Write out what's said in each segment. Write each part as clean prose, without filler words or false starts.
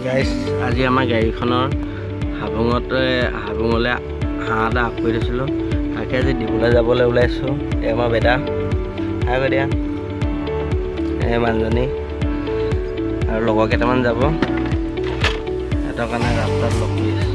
গাইছ আজি আমাৰ গাড়ীখনৰ হাবুঙলৈ হাঁহ এটা আপ কৰি থৈছিলোঁ তাকে আজি দিবলৈ যাবলৈ ওলাইছোঁ। এই আমাৰ বেটা হাই কৈ দিয়া এই মানুহজনী আৰু লগৰ কেইটামান যাব সিহঁতৰ কাৰণে ৰাস্তাত লগ কৰি আছোঁ।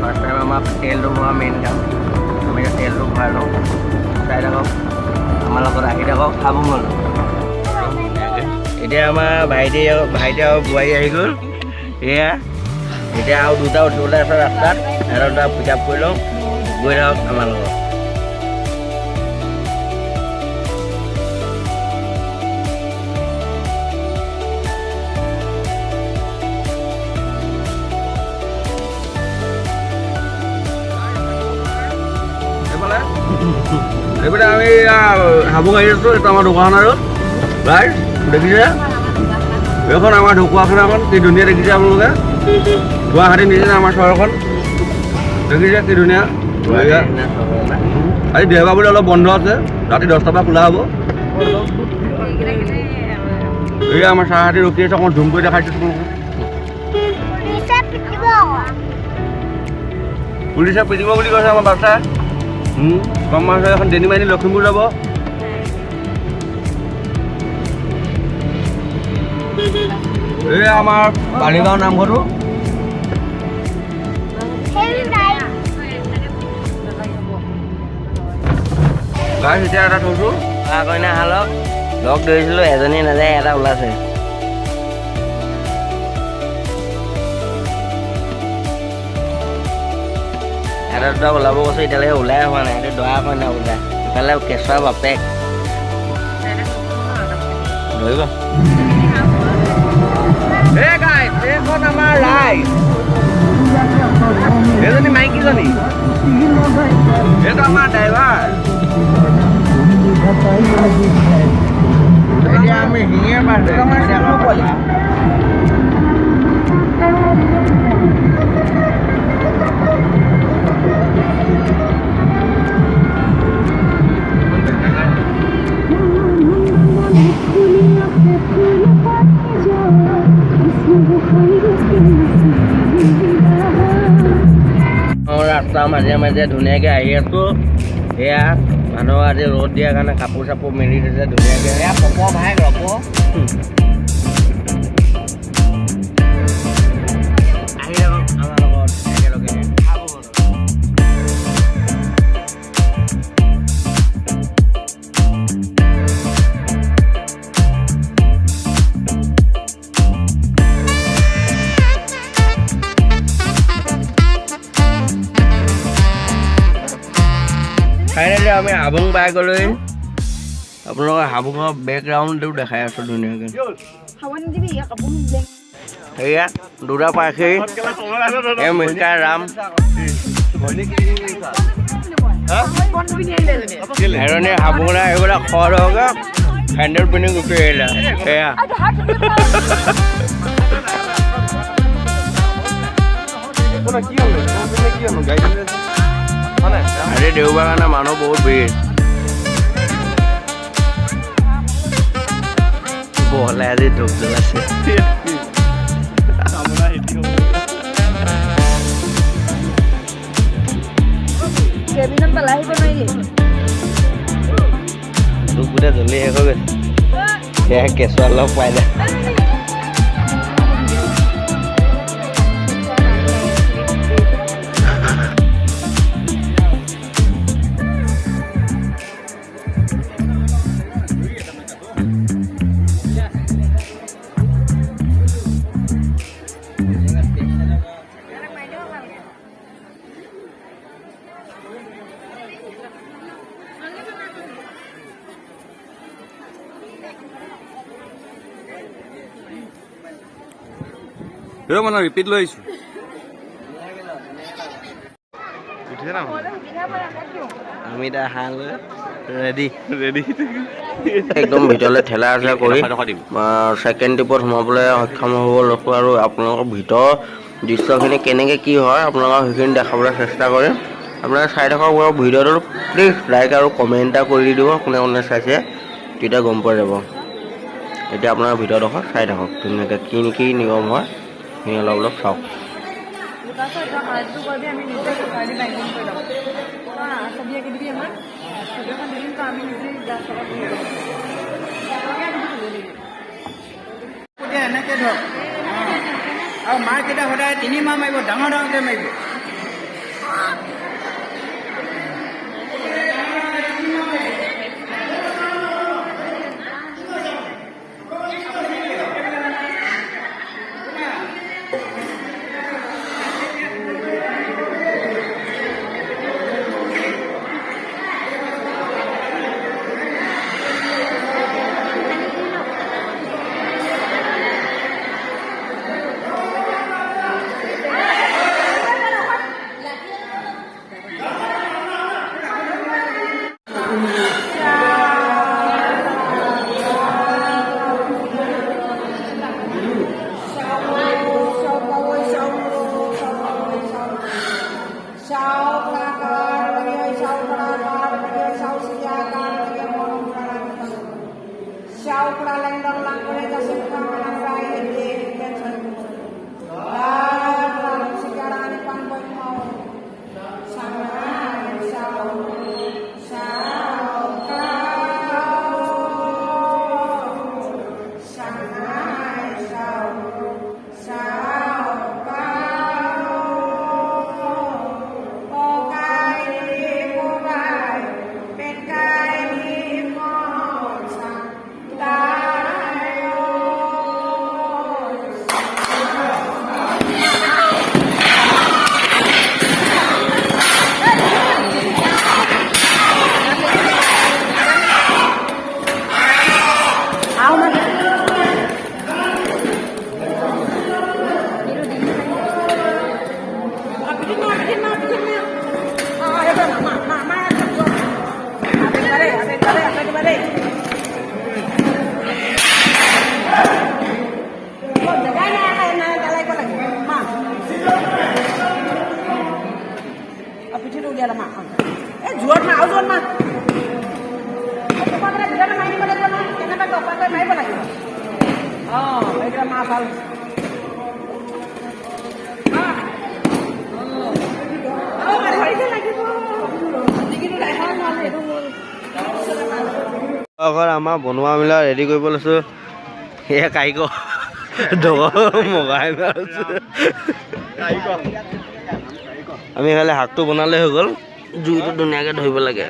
First time আমাৰ তেলটো ভৰোৱা মেইন কাম আমি তেলটো ভৰাই লওঁ চাই থাকক আমাৰ লগত আহি থাকক খাব মন এতিয়া আমাৰ ভাইটি আৰু বোৱাৰী আহি গ'ল এয়া এতিয়া আৰু দুটা উঠিবলৈ আছে ৰাস্তাত এটা দুটা পিক আপ কৰি লওঁ গৈ থাকক আমাৰ লগত। এইপিনে আমি হাবুং আহি আছোঁ। এইটো আমাৰ দোকান আৰু ৰাইট দেখিছে এইখন আমাৰ ঢকুৱাখানাখন কি ধুনীয়া দেখিছে আপোনালোকে গুৱাহাটী নিচিনা আমাৰ চহৰখন দেখিছে কি ধুনীয়া। আজি দেওবাৰ বুলি অলপ বন্ধ আছে ৰাতি 10টাৰ পৰা খোলা হ'ব। এয়া আমাৰ চাহাতি ৰখি আছে অকণ ঝুম কৰি দেখাইছোঁ তোমালোকক। পুলিচে পিটিব বুলি কৈছে আমাৰ বাচ্ছা কম মাছ এখন ডেনি মাইনি লখিমপুৰ যাব। এই আমাৰ বালিগাঁও নামঘৰটো গাছ এতিয়া এটা থৈছোঁ কইনা হালক লগ ধৰিছিলোঁ এজনী নাযায় এটা ওলাইছে। এটা দুটা ওলাব কৈছে এতিয়ালৈকে ওলাই হোৱা নাই সেইটো দৰা কইনা ওলাই ইফালে কেঁচুৱা বাপেক ধৰিব। এইখন আমাৰ ৰাইজ এইজনী মাইকীজনী এইটো আমাৰ ড্ৰাইভাৰ এতিয়া আমি শিঙিয়ে পোৱালি ৰাস্তাৰ মাজে মাজে ধুনীয়াকৈ আহি আছোঁ। এয়া মানুহ আজি ৰ'দ দিয়াৰ কাৰণে কাপোৰ চাপোৰ মেলি দিছে ধুনীয়াকৈ এয়া পপ ভাই ৰ'ব আহি থাকক আমাৰ লগত একেলগে খাব। ফাইনেলি আমি হাবুং পাই গ'লৈ আপোনালোকৰ হাবুঙৰ বেকগ্ৰাউণ্ডটো দেখাই আছোঁ ধুনীয়াকৈ। সেয়া দুটা পাখি এই মিষ্টাৰ ৰাম এজনী হাবুঙলৈ আহিবলৈ খৰ হওঁগৈ হেণ্ডেল পিন্ধি গুচি আহিলে সেয়া আজি দেওবাৰ কাৰণে মানুহ বহুত ভিৰ বহলাই আজি ধূপ জ্বলাইছে। ধূপ গোটেই জ্বলি শেষ হৈ গৈছে সেয়া কেঁচুৱা লগ পাইলে। মানে ৰিপিট লৈ আহিছোঁ আমি এতিয়া হাঁহ লৈ ৰেডি ৰেডি একদম ভিতৰলৈ ঠেলা হেঁচা কৰি দিম ছেকেণ্ড ট্ৰিপত সোমাবলৈ সক্ষম হ'ব লৈছোঁ আৰু আপোনালোকৰ ভিতৰৰ দৃশ্যখিনি কেনেকৈ কি হয় আপোনালোকক সেইখিনি দেখাবলৈ চেষ্টা কৰিম আপোনালোকে চাই থকা ভিডিঅ'টো প্লিজ লাইক আৰু কমেণ্ট এটা কৰি দিব কোনে কোনে চাইছে তেতিয়া গম পোৱা যাব এতিয়া আপোনাৰ ভিডিঅ'ডোখৰ চাই থাকক ধুনীয়াকৈ কি কি নিয়ম হয় সেইখিনি অলপ অলপ চাওক এনেকৈ ধৰক আৰু মাহকেইটা সদায় 3 মাহ মাৰিব ডাঙৰ ডাঙৰকৈ মাৰিব ঘৰ আমাৰ বনোৱা মেলা ৰেডি কৰিব লৈছোঁ সেয়া কাৰিকৰ মগাই আমি খালি শাকটো বনালে হৈ গ'ল জুইটো ধুনীয়াকৈ ধৰিব লাগে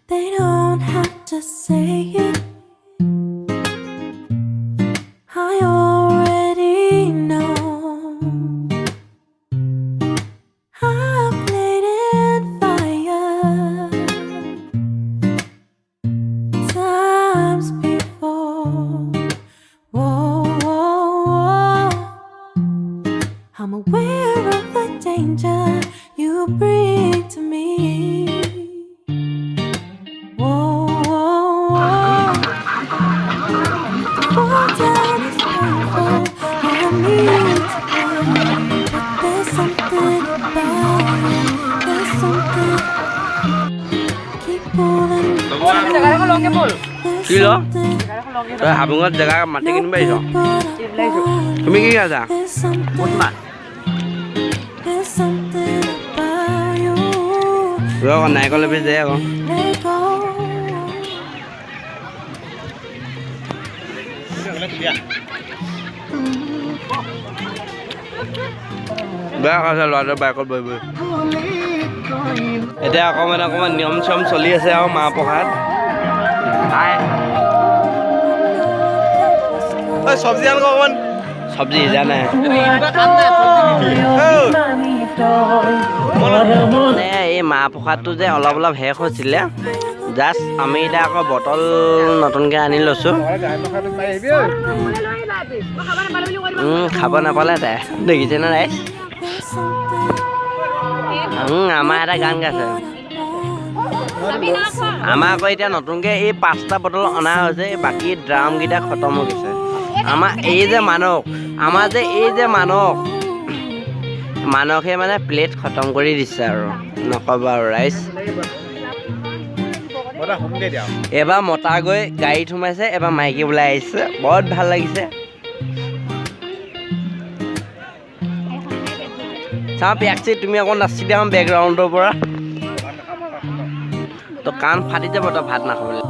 They don't have to say it. I already know. I've played in fire times before. Whoa, whoa, whoa. I'm aware of the danger you bring to me. কি ল তই হাবুঙত জেগা মাটি কিনিব আহিছ তুমি কি খাইছা নাৰিকল এপিচ দে আকৌ বেয়া খাইছে ল'ৰাটোৱে বাইকত বহি বহি এতিয়া অকণমান নিয়ম চিয়ম চলি আছে আৰু মাহ প্ৰসাদ চব্জি আনক অকণমান চব্জি সিজা নাই মানে এই মাহ প্ৰসাদটো যে অলপ অলপ শেষ হৈছিলে জাষ্ট আমি এতিয়া আকৌ বটল নতুনকৈ আনি লৈছোঁ খাব নাপালে তাই দেখিছেনে ৰাইজ আমাৰ এটা গান গাইছে আমাৰ আকৌ এতিয়া নতুনকৈ এই 5টা বটল অনা হৈছে বাকী ড্ৰামকেইটা খতম হৈ গৈছে আমাৰ এই যে মানসে মানে প্লেট খতম কৰি দিছে আৰু নক'বা আৰু ৰাইজ এবাৰ মতা গৈ গাড়ীত সোমাইছে এবাৰ মাইকী ওলাই আহিছে বহুত ভাল লাগিছে চাওঁ পিয়াকচি তুমি অকণ নাচি দিয়া বেকগ্ৰাউণ্ডৰ পৰা তো কাণ ফাটি যাব তই ভাত নাখাবলৈ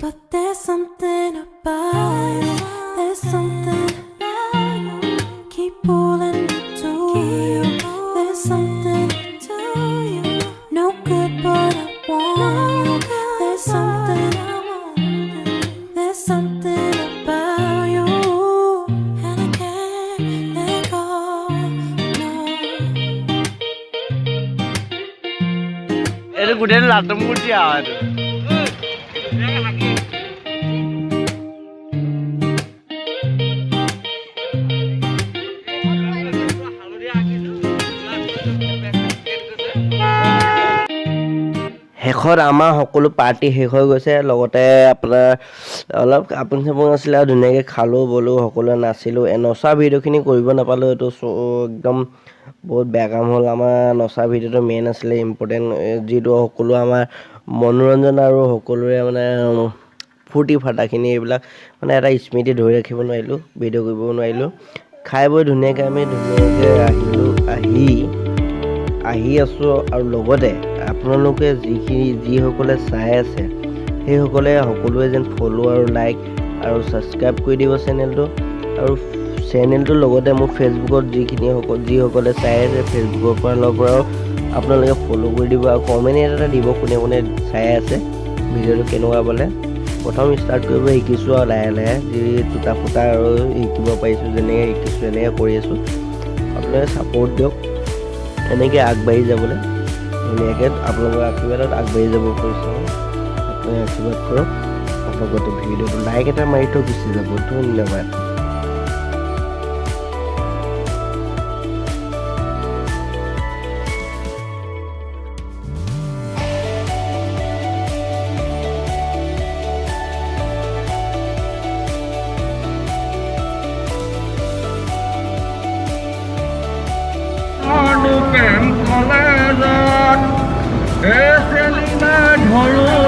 But there's something about you. There's something about you. Keep pulling me to you. There's something to you. No good, but I want you. There's something I want. There's something about you, and I can't let go. No. এইটো গোটেই লাটম গুটি আৰু শেষত আমাৰ সকলো party শেষ হৈ গৈছে লগতে আপোনাৰ অলপ কাপোৰ চাপোৰ আছিলে আৰু ধুনীয়াকৈ খালোঁ বলোঁ সকলোৱে নাচিলোঁ নচা ভিডিঅ'খিনি কৰিব নাপালোঁ এইটো একদম বহুত বেয়া কাম হ'ল আমাৰ নচা ভিডিঅ'টো মেইন আছিলে ইম্পৰ্টেণ্ট যিটো সকলো আমাৰ মনোৰঞ্জন আৰু সকলোৰে মানে ফূৰ্তি ফাৰ্তাখিনি এইবিলাক মানে এটা স্মৃতি ধৰি ৰাখিব নোৱাৰিলোঁ ভিডিঅ' কৰিব নোৱাৰিলোঁ খাই বৈ ধুনীয়াকৈ আমি আহিলোঁ আহি আছোঁ আৰু লগতে আপোনালোকে যিসকলে চাই আছে সেইসকলে সকলোৱে যেন ফ'ল' আৰু লাইক আৰু ছাবস্ক্ৰাইব কৰি দিব চেনেলটো আৰু চেনেলটোৰ লগতে মোৰ ফেচবুকত যিসকলে চাই আছে ফেচবুকৰ পৰাও আপোনালোকে ফ'ল' কৰি দিব আৰু কমেণ্ট এটা দিব কোনে কোনে চাই আছে ভিডিঅ'টো কেনেকুৱা পালে প্ৰথম ষ্টাৰ্ট কৰিব শিকিছোঁ আৰু লাহে লাহে যি টুটা ফুটা আৰু শিকিব পাৰিছোঁ যেনেকৈ শিকিছোঁ এনেকৈ কৰি আছোঁ আপোনালোকে ছাপোৰ্ট দিয়ক এনেকৈ আগবাঢ়ি যাবলৈ ধুনীয়াকৈ আপোনালোকৰ আশীৰ্বাদত আগবাঢ়ি যাব পাৰিছোঁ আপোনালোকে আশীৰ্বাদ কৰক লগতে ভিডিঅ'টো লাইক এটা মাৰি থৈ গুচি যাব ধন্যবাদ প্ৰেম কলেজত ধৰো